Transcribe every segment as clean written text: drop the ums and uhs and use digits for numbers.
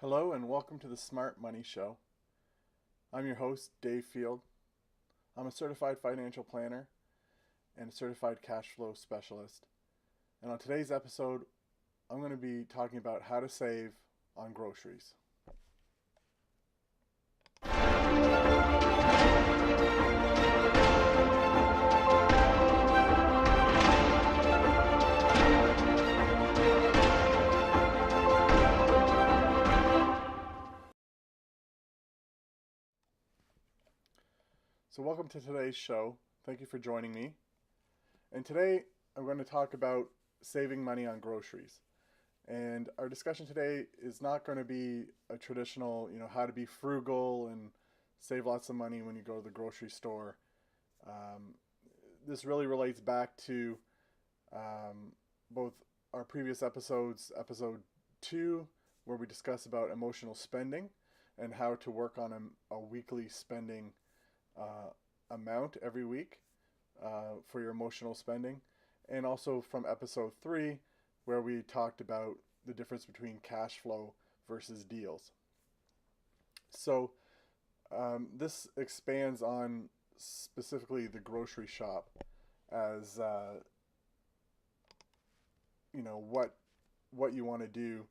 Hello and welcome to the Smart Money Show. I'm your host, Dave Field. I'm a certified financial planner and a certified cash flow specialist. And on today's episode, I'm going to be talking about how to save on groceries. So, welcome to today's show. Thank you for joining me. And today, I'm going to talk about saving money on groceries. And our discussion today is not going to be a traditional, how to be frugal and save lots of money when you go to the grocery store. Um, this really relates back to both our previous episodes, episode 2, where we discuss about emotional spending and how to work on a weekly spending uh, amount every week for your emotional spending, and also from episode 3, where we talked about the difference between cash flow versus deals. So this expands on specifically the grocery shop as what you want to do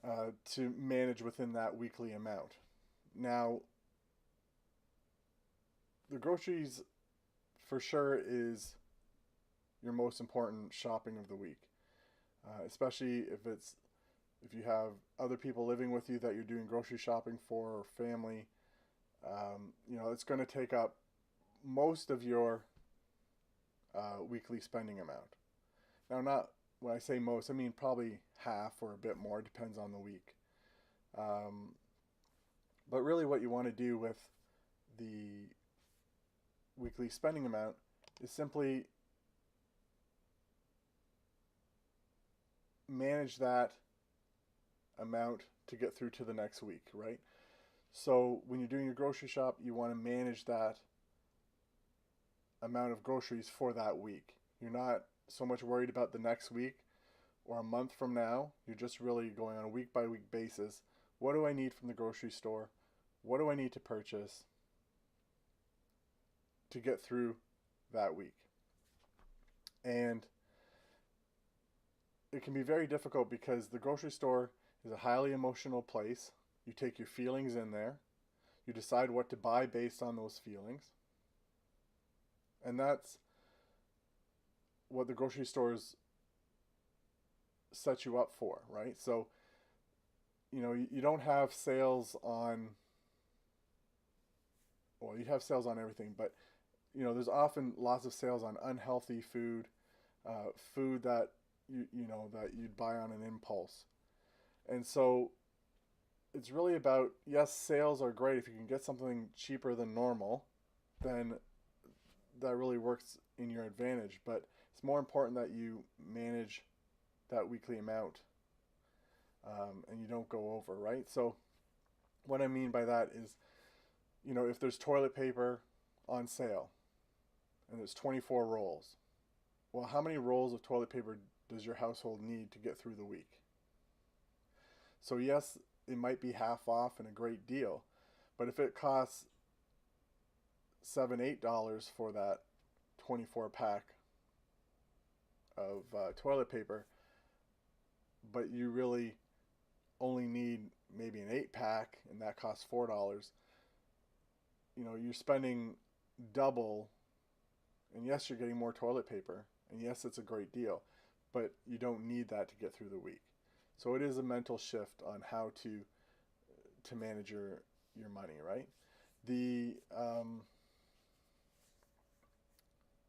to manage within that weekly amount. Now, the groceries for sure is your most important shopping of the week, especially if you have other people living with you that you're doing grocery shopping for, or family. It's going to take up most of your weekly spending amount. Now, not when I say most, I mean probably half or a bit more, depends on the week. Um, but really, what you want to do with the weekly spending amount is simply manage that amount to get through to the next week, right? So when you're doing your grocery shop, you want to manage that amount of groceries for that week. You're not so much worried about the next week or a month from now. You're just really going on a week by week basis. What do I need from the grocery store? What do I need to purchase to get through that week? And it can be very difficult because the grocery store is a highly emotional place. You take your feelings in there. You decide what to buy based on those feelings. And that's what the grocery stores set you up for, right? So, you don't have sales on, well, you have sales on everything, but, there's often lots of sales on unhealthy food, food that that you'd buy on an impulse. And so it's really about, yes, sales are great. If you can get something cheaper than normal, then that really works in your advantage. But it's more important that you manage that weekly amount, and you don't go over, right? So what I mean by that is, if there's toilet paper on sale and there's 24 rolls, well, how many rolls of toilet paper does your household need to get through the week? So yes, it might be half off and a great deal, but if it costs $7, $8 for that 24 pack of toilet paper, but you really only need maybe an 8 pack and that costs $4, you're spending double. And yes, you're getting more toilet paper, and yes, it's a great deal, but you don't need that to get through the week. So it is a mental shift on how to manage your money, right? The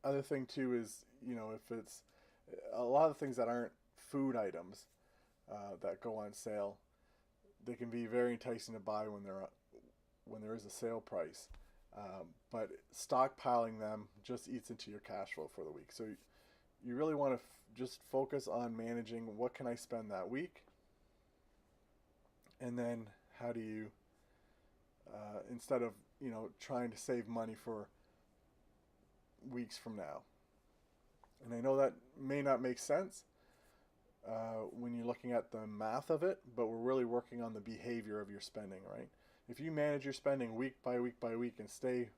other thing too is, if it's a lot of things that aren't food items that go on sale, they can be very enticing to buy when there is a sale price. But stockpiling them just eats into your cash flow for the week. So you really want to just focus on managing what can I spend that week, and then how do you, instead of trying to save money for weeks from now. And I know that may not make sense, when you're looking at the math of it, but we're really working on the behavior of your spending, right? If you manage your spending week by week by week and stay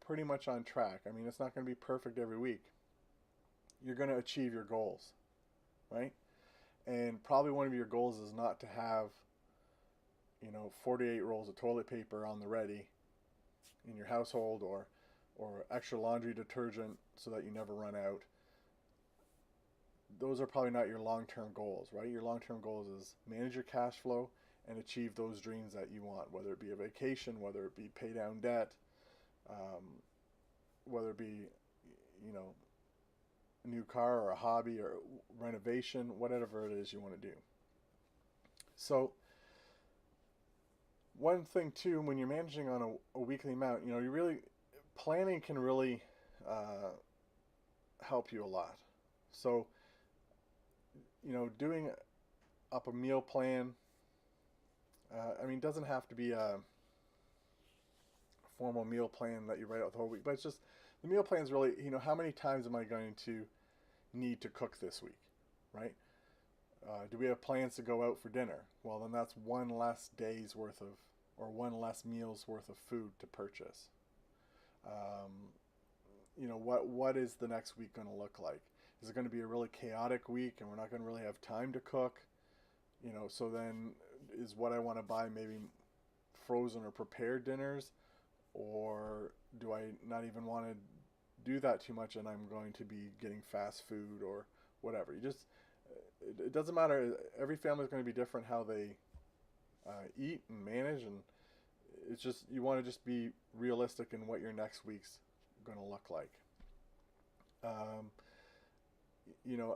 pretty much on track, I mean, it's not going to be perfect every week. You're going to achieve your goals, right? And probably one of your goals is not to have, 48 rolls of toilet paper on the ready in your household, or extra laundry detergent so that you never run out. Those are probably not your long-term goals, right? Your long-term goals is manage your cash flow and achieve those dreams that you want, whether it be a vacation, whether it be pay down debt, um, whether it be, a new car or a hobby or renovation, whatever it is you want to do. So one thing too, when you're managing on a weekly amount, you really planning can really help you a lot. So doing up a meal plan. It doesn't have to be a formal meal plan that you write out the whole week, but it's just the meal plan is really, how many times am I going to need to cook this week, right? Do we have plans to go out for dinner? Well, then that's one less day's worth of, or one less meal's worth of food to purchase. What is the next week going to look like? Is it going to be a really chaotic week and we're not going to really have time to cook? So then is what I want to buy maybe frozen or prepared dinners, or do I not even want to do that too much and I'm going to be getting fast food or whatever? It doesn't matter. Every family is going to be different how they eat and manage, and it's just, you want to just be realistic in what your next week's going to look like.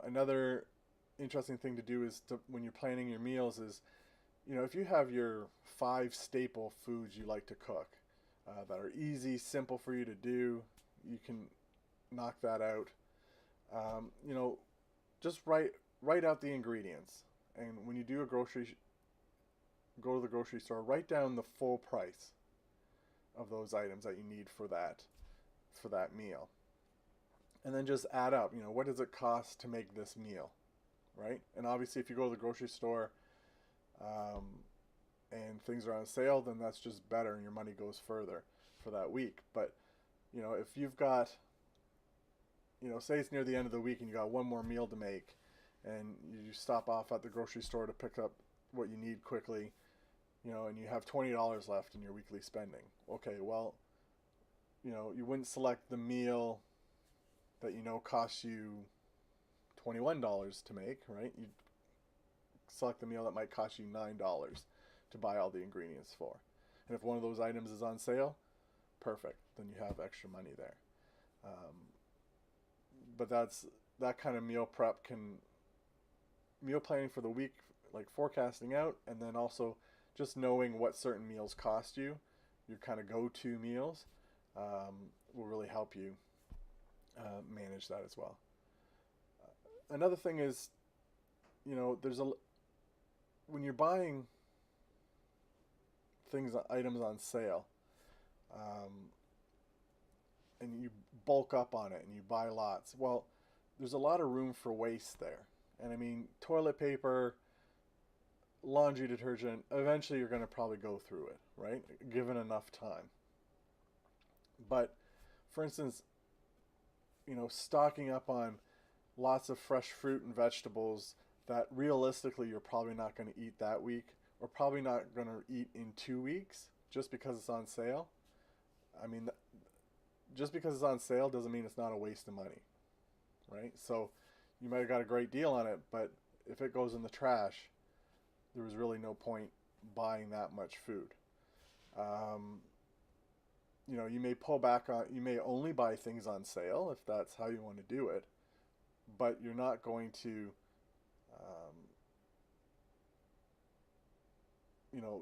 Another interesting thing to do is when you're planning your meals is, if you have your 5 staple foods you like to cook that are easy, simple for you to do, you can knock that out. Just write out the ingredients, and when you do go to the grocery store, write down the full price of those items that you need for that meal, and then just add up. What does it cost to make this meal, right? And obviously, if you go to the grocery store and things are on sale, then that's just better, and your money goes further for that week. But if you've got, say it's near the end of the week and you got one more meal to make, and you stop off at the grocery store to pick up what you need quickly, and you have $20 left in your weekly spending. Okay, well, you wouldn't select the meal that costs you $21 to make, right? You'd select the meal that might cost you $9 to buy all the ingredients for. And if one of those items is on sale, perfect. Then you have extra money there. But that kind of meal planning for the week, like forecasting out, and then also just knowing what certain meals cost you, your kind of go-to meals, will really help you manage that as well. Another thing is, when you're buying items on sale, and you bulk up on it and you buy lots, well, there's a lot of room for waste there. And toilet paper, laundry detergent, eventually you're going to probably go through it, right? Given enough time. But for instance, stocking up on lots of fresh fruit and vegetables that realistically you're probably not going to eat that week, or probably not going to eat in 2 weeks just because it's on sale. Just because it's on sale doesn't mean it's not a waste of money, right? So you might have got a great deal on it, but if it goes in the trash, there was really no point buying that much food. You may pull back on, you may only buy things on sale if that's how you want to do it, but you're not going to,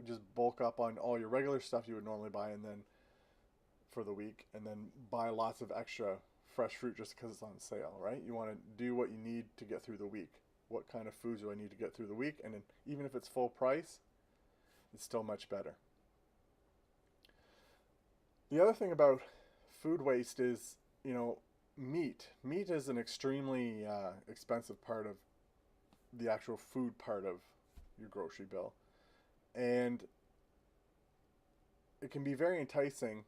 just bulk up on all your regular stuff you would normally buy and then for the week, and then buy lots of extra fresh fruit just because it's on sale, right? You want to do what you need to get through the week. What kind of foods do I need to get through the week? And then even if it's full price, it's still much better. The other thing about food waste is, meat. Meat is an extremely expensive part of the actual food part of your grocery bill. And it can be very enticing.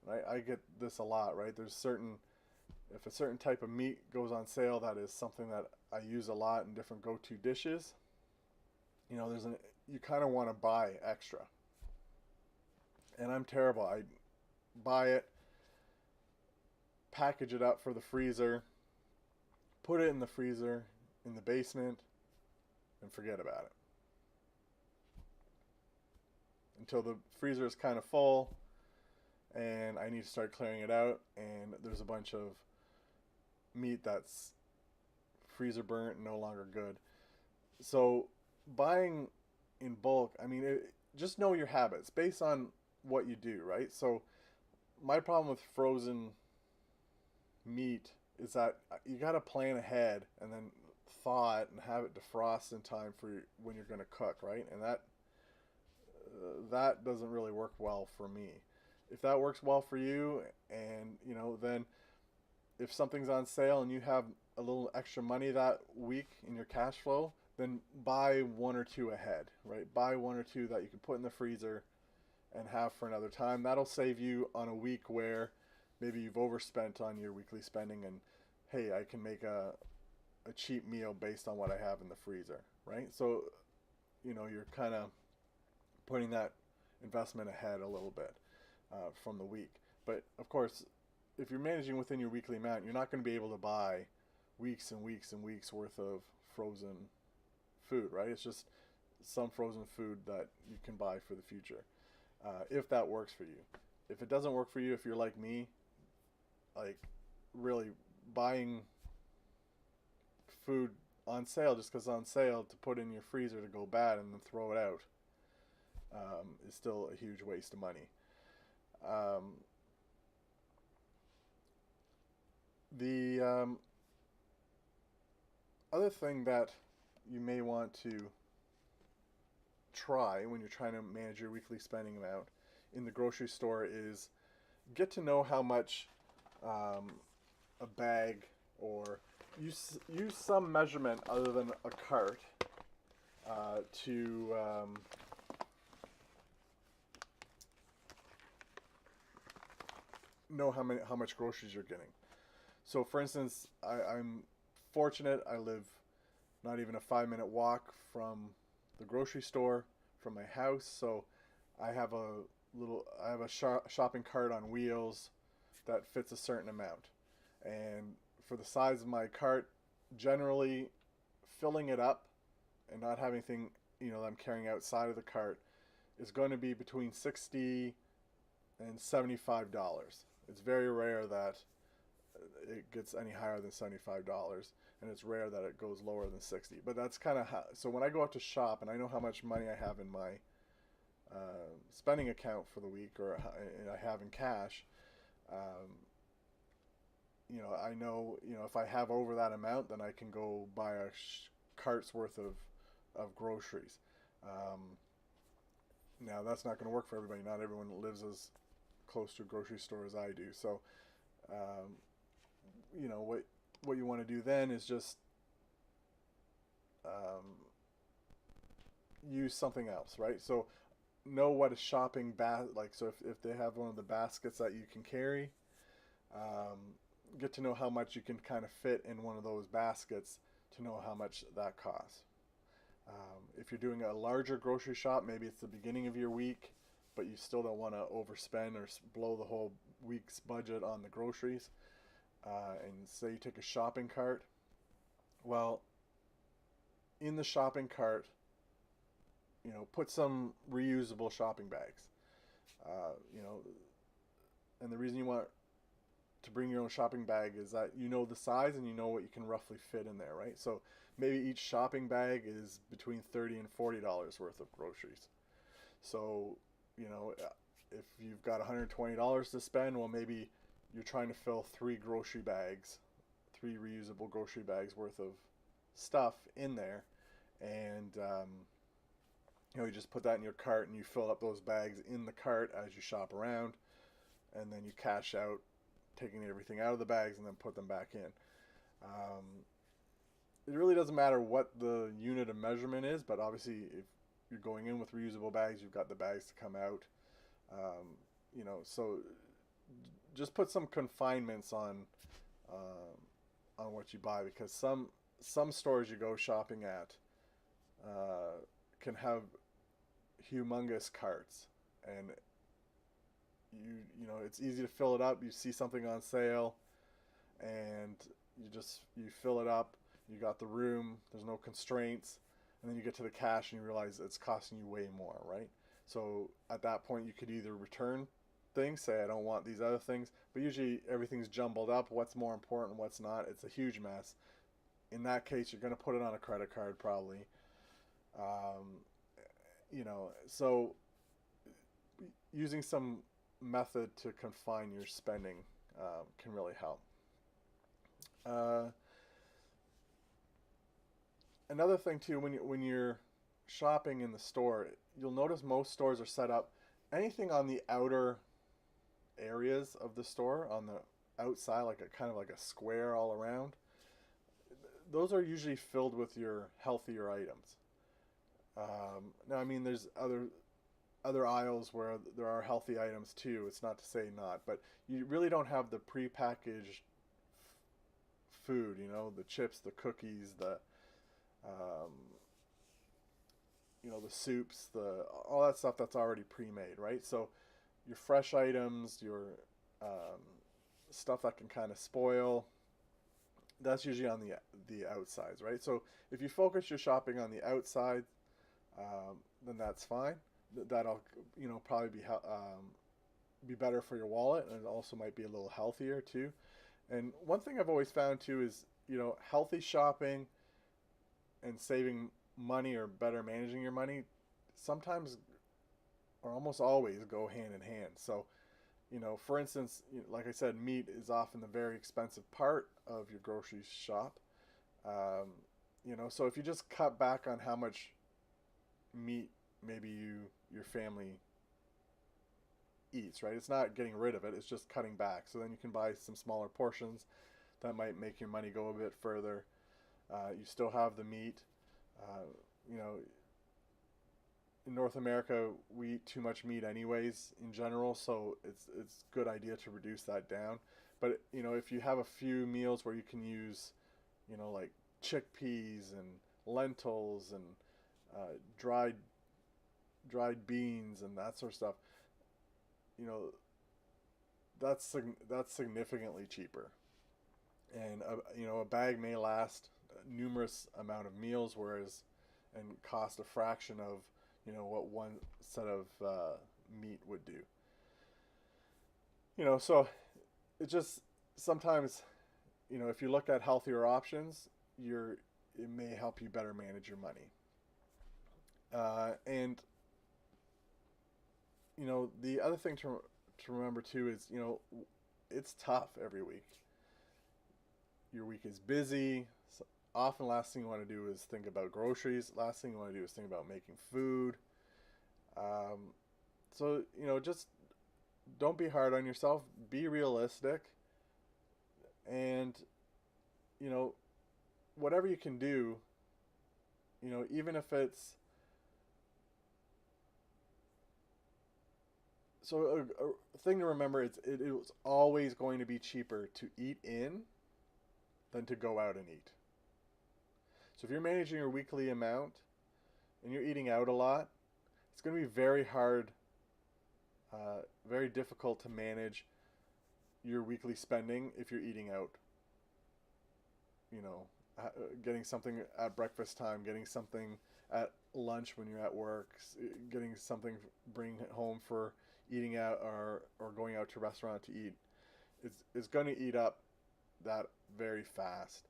Right? I get this a lot, right? If a certain type of meat goes on sale, that is something that I use a lot in different go-to dishes. You kind of want to buy extra. And I'm terrible. I buy it, package it up for the freezer, put it in the freezer in the basement, and forget about it until the freezer is kind of full and I need to start clearing it out, and there's a bunch of meat that's freezer burnt and no longer good. So buying in bulk, I mean, just know your habits based on what you do, right? So my problem with frozen meat is that you got to plan ahead and then thaw it and have it defrost in time for when you're going to cook, right? And that doesn't really work well for me. If that works well for you, and then if something's on sale and you have a little extra money that week in your cash flow, then buy one or two ahead, right? Buy one or two that you can put in the freezer and have for another time. That'll save you on a week where maybe you've overspent on your weekly spending, and hey, I can make a cheap meal based on what I have in the freezer, right? So, you're kind of putting that investment ahead a little bit from the week. But of course, if you're managing within your weekly amount, you're not going to be able to buy weeks and weeks and weeks worth of frozen food, right? It's just some frozen food that you can buy for the future, if that works for you. If it doesn't work for you, if you're like me, like really buying food on sale just because it's on sale to put in your freezer to go bad and then throw it out, is still a huge waste of money. The other thing that you may want to try when you're trying to manage your weekly spending amount in the grocery store is get to know how much a bag, or use some measurement other than a cart to know how much groceries you're getting. So, for instance, I'm fortunate. I live not even a 5-minute walk from the grocery store from my house. So, I have a shopping cart on wheels that fits a certain amount. And for the size of my cart, generally filling it up and not having anything that I'm carrying outside of the cart is going to be between $60 and $75. It's very rare that it gets any higher than $75, and it's rare that it goes lower than 60. But that's kind of how. So when I go out to shop and I know how much money I have in my spending account for the week, or I have in cash, I know if I have over that amount, then I can go buy a cart's worth of groceries. Now that's not going to work for everybody. Not everyone lives as close to a grocery store as I do. So, what you want to do then is just use something else, right? So, know what a shopping like. So if they have one of the baskets that you can carry, get to know how much you can kind of fit in one of those baskets to know how much that costs. If you're doing a larger grocery shop, maybe it's the beginning of your week, but you still don't want to overspend or blow the whole week's budget on the groceries. And say you take a shopping cart. Well, in the shopping cart, put some reusable shopping bags. And the reason you want to bring your own shopping bag is that you know the size and you know what you can roughly fit in there, right? So maybe each shopping bag is between $30 and $40 worth of groceries. So, if you've got $120 to spend, well, maybe you're trying to fill 3 reusable grocery bags worth of stuff in there, and you just put that in your cart and you fill up those bags in the cart as you shop around, and then you cash out, taking everything out of the bags and then put them back in. it really doesn't matter what the unit of measurement is, but obviously if you're going in with reusable bags, you've got the bags to come out. Um, so just put some confinements on what you buy, because some stores you go shopping at uh, can have humongous carts, and it's easy to fill it up. You see something on sale, and you fill it up. You got the room. There's no constraints, and then you get to the cash and you realize it's costing you way more, right? So at that point, you could either return things, say I don't want these other things, but usually everything's jumbled up. What's more important, what's not? It's a huge mess. In that case, you're going to put it on a credit card probably. Um, so using some method to confine your spending can really help. Uh, Another thing too, when you're shopping in the store, you'll notice most stores are set up. Anything on the outer areas of the store, on the outside, like a kind of like a square all around, those are usually filled with your healthier items. Now, I mean, there's other aisles where there are healthy items too. It's not to say not, but you really don't have the prepackaged food. The chips, the cookies, um, the soups, the all that stuff that's already pre-made, right? So your fresh items, your um, stuff that can kind of spoil, that's usually on the outsides, right? So if you focus your shopping on the outside, then that's fine. That'll probably be better for your wallet, and it also might be a little healthier too. And one thing I've always found too is healthy shopping and saving money, or better managing your money, sometimes or almost always go hand in hand. So for instance, like I said, meat is often the very expensive part of your grocery shop. Um, so if you just cut back on how much meat maybe your family eats, right? It's not getting rid of it, it's just cutting back. So then you can buy some smaller portions that might make your money go a bit further. You still have the meat. Uh, you know, in North America, we eat too much meat anyways in general, so it's a good idea to reduce that down. But if you have a few meals where you can use, like chickpeas and lentils and uh, dried dried beans and that sort of stuff, you know, that's significantly cheaper. And a bag may last numerous amount of meals, whereas and cost a fraction of what one set of meat would do. So it just sometimes if you look at healthier options, it may help you better manage your money. And the other thing to remember too is it's tough every week. Your week is busy. So often, last thing you want to do is think about groceries. Last thing you want to do is think about making food. So just don't be hard on yourself. Be realistic, and you know, whatever you can do. Even if it's so a thing to remember is it was always going to be cheaper to eat in than to go out and eat. So if you're managing your weekly amount and you're eating out a lot, it's going to be very hard, very difficult to manage your weekly spending if you're eating out. You know, getting something at breakfast time, getting something at lunch when you're at work, getting something bring it home for eating out, or going out to a restaurant to eat. It's going to eat up that very fast.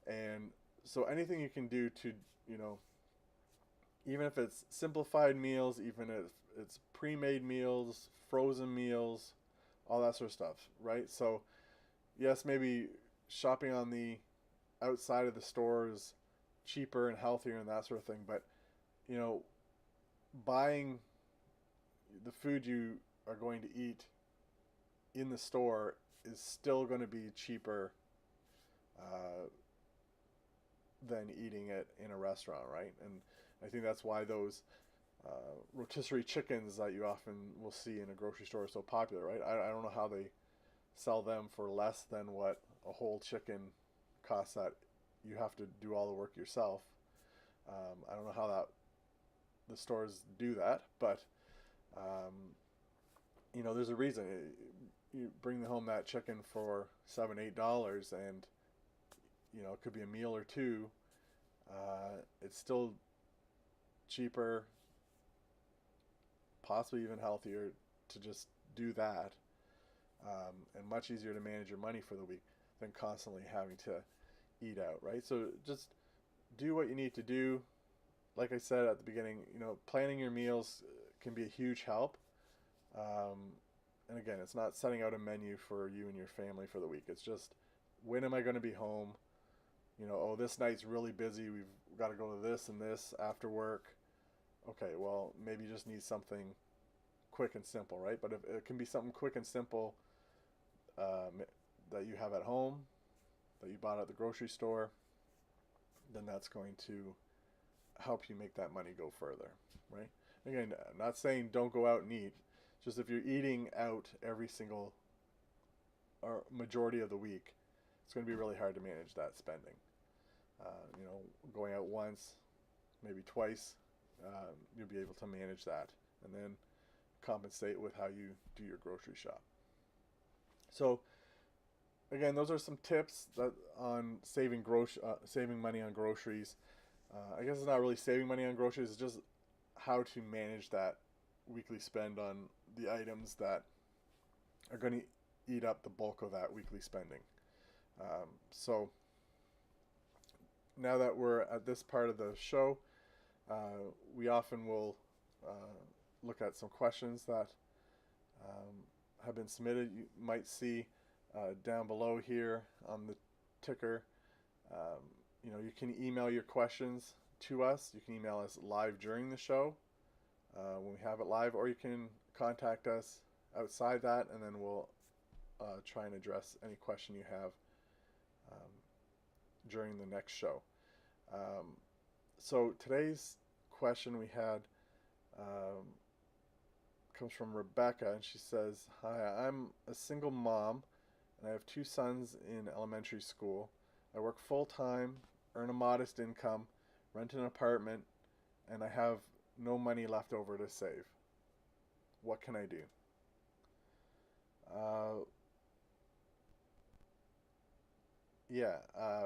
And so anything you can do to, even if it's simplified meals, even if it's pre-made meals, frozen meals, all that sort of stuff, right? So yes, maybe shopping on the outside of the store is cheaper and healthier and that sort of thing, but you know, buying the food you are going to eat in the store is still going to be cheaper, uh, than eating it in a restaurant, right? And I think that's why those rotisserie chickens that you often will see in a grocery store are so popular, right? I don't know how they sell them for less than what a whole chicken costs that you have to do all the work yourself. I don't know how that the stores do that, but um, there's a reason. You bring home that chicken for $7, $8, and it could be a meal or two. It's still cheaper, possibly even healthier to just do that, and much easier to manage your money for the week than constantly having to eat out, right? So just do what you need to do. Like I said at the beginning, planning your meals can be a huge help. Um, and again, it's not setting out a menu for you and your family for the week. It's just, when am I going to be home? Oh, this night's really busy. We've got to go to this and this after work. Okay, well, maybe you just need something quick and simple, right? But if it can be something quick and simple that you have at home, that you bought at the grocery store, then that's going to help you make that money go further, right? Again, I'm not saying don't go out and eat. Just if you're eating out every single or majority of the week, it's going to be really hard to manage that spending. Going out once, maybe twice, you'll be able to manage that, and then compensate with how you do your grocery shop. So again, those are some tips on saving money on groceries. I guess it's not really saving money on groceries; it's just how to manage that weekly spend on the items that are going to eat up the bulk of that weekly spending. So now that we're at this part of the show, we often will look at some questions that have been submitted. You might see down below here on the ticker. You can email your questions to us. You can email us live during the show when we have it live, or you can contact us outside that, and then we'll try and address any question you have during the next show. So today's question we had comes from Rebecca, and she says, "Hi, I'm a single mom, and I have two sons in elementary school. I work full-time, earn a modest income, rent an apartment, and I have no money left over to save. What can I do?"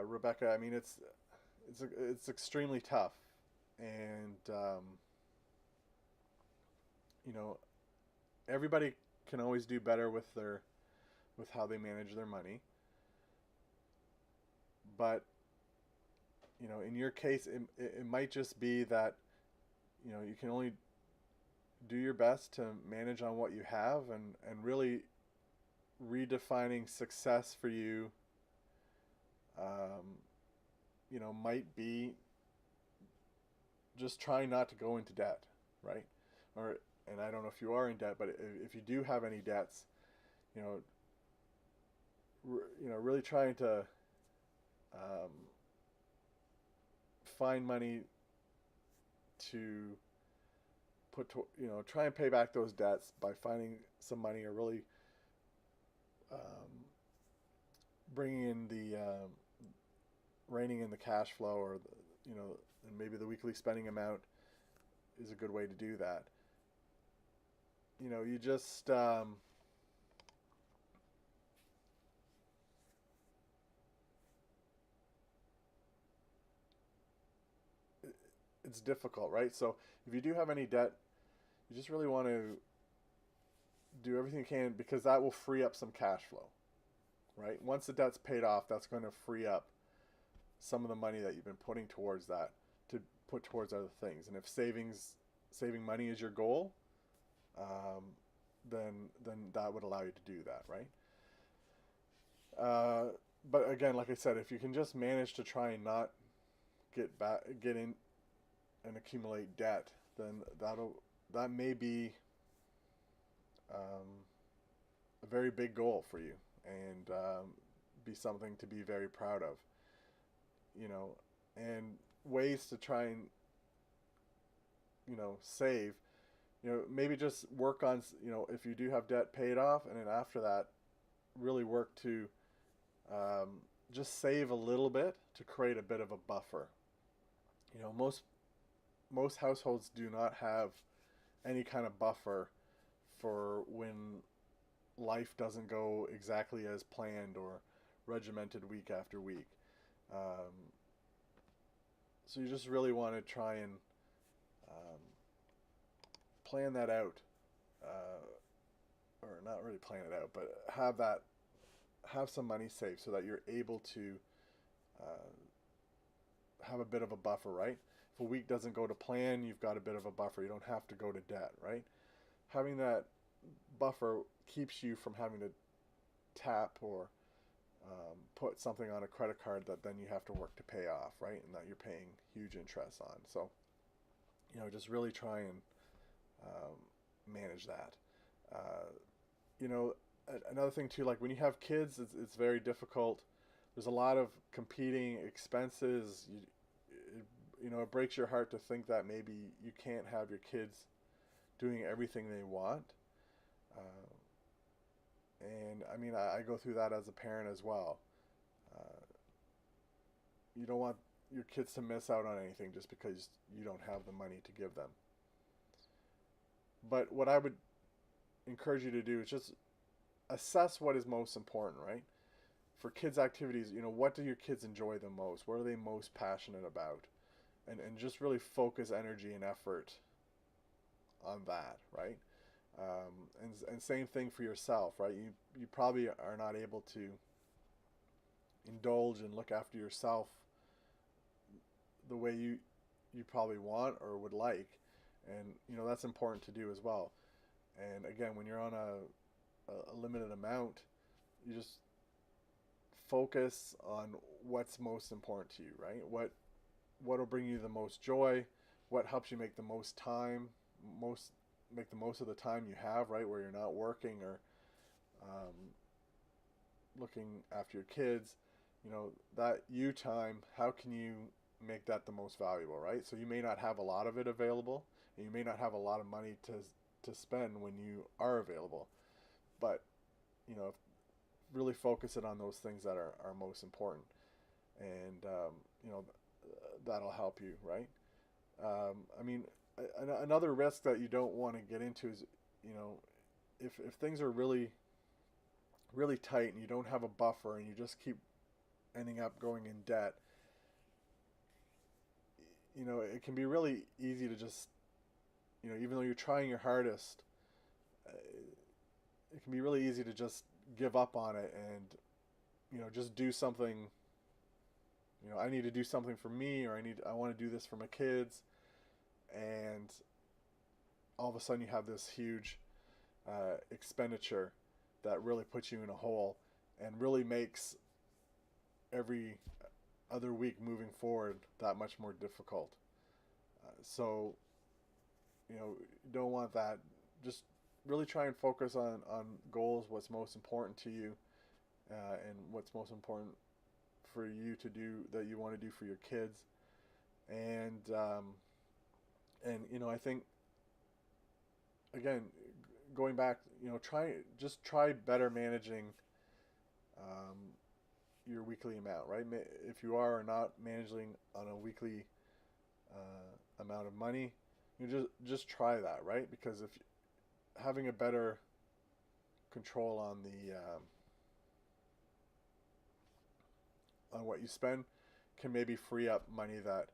Rebecca, I mean, it's extremely tough, and you know, everybody can always do better with how they manage their money. But in your case, it might just be that you can only do your best to manage on what you have, and really redefining success for you might be just trying not to go into debt, right? Or and I don't know if you are in debt, but if you do have any debts, you know, really trying to um, find money to try and pay back those debts by finding some money, or really um, bringing in the reining in the cash flow, or and maybe the weekly spending amount is a good way to do that. You just it's difficult, right? So if you do have any debt, you just really want to do everything you can, because that will free up some cash flow, right? Once the debt's paid off, that's going to free up some of the money that you've been putting towards that to put towards other things. And if saving money is your goal, then that would allow you to do that, right? But again, like I said, if you can just manage to try and not get in and accumulate debt, then that may be a very big goal for you, and be something to be very proud of. You know, and ways to try and, save. Maybe just work on, if you do have debt, pay it off, and then after that, really work to just save a little bit to create a bit of a buffer. Most households do not have any kind of buffer for when life doesn't go exactly as planned or regimented week after week. Um, so you just really want to try and um, plan that out, uh, or not really plan it out, but have some money saved so that you're able to uh, have a bit of a buffer, right? If a week doesn't go to plan, you've got a bit of a buffer. You don't have to go to debt, right? Having that buffer keeps you from having to tap or put something on a credit card that then you have to work to pay off, right? And that you're paying huge interest on. So, just really try and manage that. Uh, you know, Another thing too, like when you have kids, it's very difficult. There's a lot of competing expenses. It breaks your heart to think that maybe you can't have your kids doing everything they want. Uh, and I mean, I go through that as a parent as well. Uh, you don't want your kids to miss out on anything just because you don't have the money to give them. But what I would encourage you to do is just assess what is most important, right? For kids' activities, what do your kids enjoy the most? What are they most passionate about? And just really focus energy and effort on that, right? And same thing for yourself, right? You probably are not able to indulge and look after yourself the way you probably want or would like, and that's important to do as well. And again, when you're on a limited amount, you just focus on what's most important to you, right? What will bring you the most joy? What helps you make the most time, most make the most of the time you have, right? Where you're not working or um, looking after your kids, that you time. How can you make that the most valuable, right? So you may not have a lot of it available, and you may not have a lot of money to spend when you are available, but you know, really focus it on those things that are most important, and that'll help you, right? I mean, another risk that you don't want to get into is, you know, if things are really really tight and you don't have a buffer and you just keep ending up going in debt, it can be really easy to just, even though you're trying your hardest, uh, it can be really easy to just give up on it and, just do something. I need to do something for me, or I want to do this for my kids, and all of a sudden you have this huge expenditure that really puts you in a hole and really makes every other week moving forward that much more difficult. So, you don't want that. Just really try and focus on goals, what's most important to you, and what's most important for you to do that you want to do for your kids. And I think, again, going back, try better managing um, your weekly amount, right? If you are not managing on a weekly amount of money, just try that, right? Because if having a better control on what you spend can maybe free up money that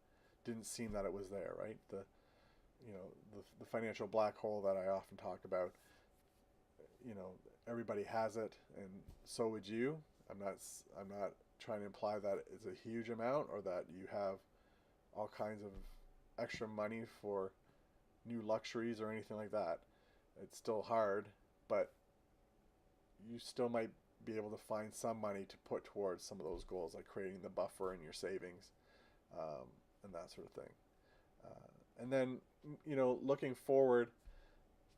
didn't seem that it was there, right? The financial black hole that I often talk about. You know, everybody has it, and so would you. I'm not trying to imply that it's a huge amount or that you have all kinds of extra money for new luxuries or anything like that. It's still hard, but you still might be able to find some money to put towards some of those goals, like creating the buffer in your savings, um, and that sort of thing. And then, looking forward,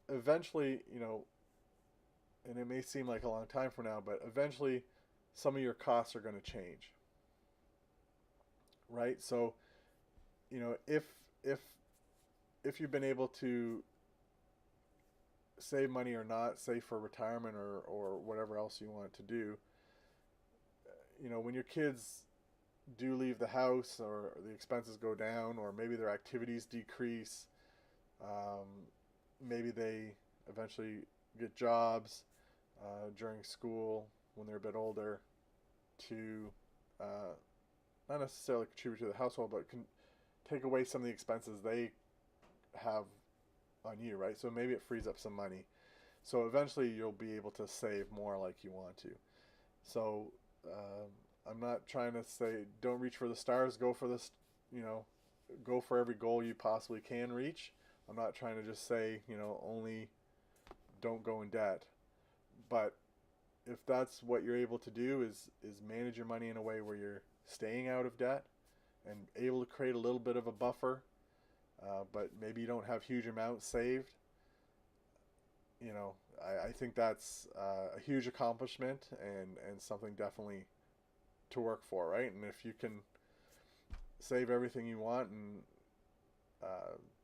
eventually, and it may seem like a long time from now, but eventually some of your costs are going to change, right? So, if if you've been able to save money or not, save for retirement or whatever else you want to do, when your kids do leave the house or the expenses go down or maybe their activities decrease, um, maybe they eventually get jobs during school when they're a bit older to uh, not necessarily contribute to the household, but can take away some of the expenses they have on you, right? So maybe it frees up some money. So eventually you'll be able to save more like you want to. So I'm not trying to say don't reach for the stars, go for this, you know, go for every goal you possibly can reach. I'm not trying to just say, only don't go in debt. But if that's what you're able to do is manage your money in a way where you're staying out of debt and able to create a little bit of a buffer, but maybe you don't have huge amounts saved. I think that's a huge accomplishment and something definitely to work for, right? And if you can save everything you want and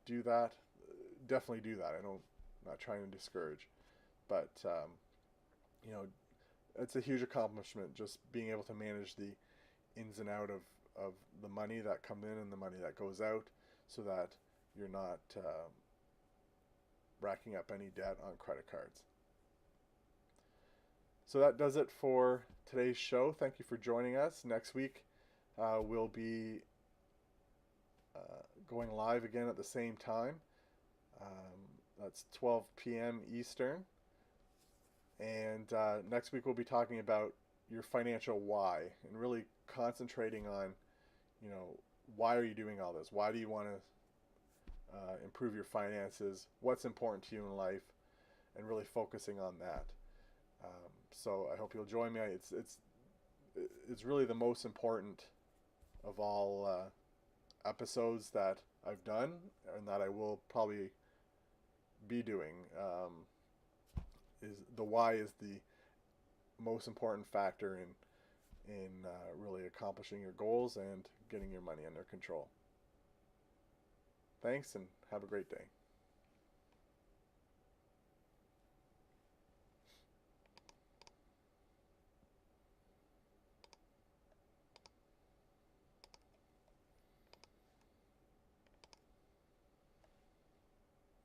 do that, definitely do that. I'm not trying to discourage, but you know, it's a huge accomplishment just being able to manage the ins and out of the money that comes in and the money that goes out, so that you're not racking up any debt on credit cards. So that does it for today's show. Thank you for joining us. Next week, we'll be going live again at the same time. That's 12 p.m. Eastern. And next week, we'll be talking about your financial why and really concentrating on, why are you doing all this? Why do you want to improve your finances? What's important to you in life? And really focusing on that. So I hope you'll join me. It's really the most important of all episodes that I've done and that I will probably be doing. Is the why is the most important factor in really accomplishing your goals and getting your money under control. Thanks and have a great day.